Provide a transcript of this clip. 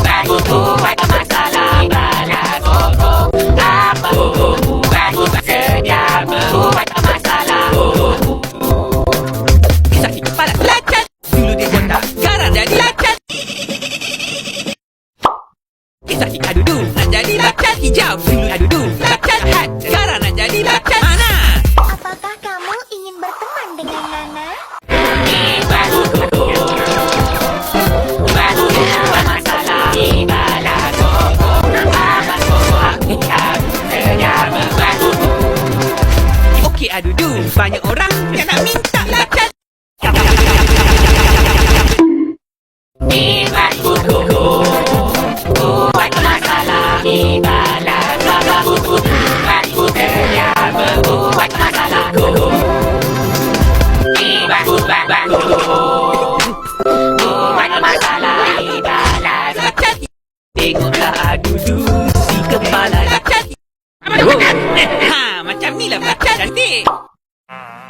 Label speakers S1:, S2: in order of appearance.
S1: Baru buat masalah balago. Apa baru sedia buat masalah.
S2: Sakit kepala lacat. Dulu dia botak, sekarang jadi lacat. Sakit adudu, nak jadi lacat. Hijau, dulu adudu, lacat hat. Sekarang nak jadi lacat mana?
S3: Apakah kamu ingin berteman dengan Nana?
S1: Baru buat masalah balago. Apa sedia baru.
S2: Okey adudu, banyak orang yang nak minta lacat.
S1: Buat masalah balago. Baru sedia buat masalah. Buat masalah balago.
S2: Lacat. Tengoklah adudu, si kepala lacat. Ha, macam ni lah lacat cantik.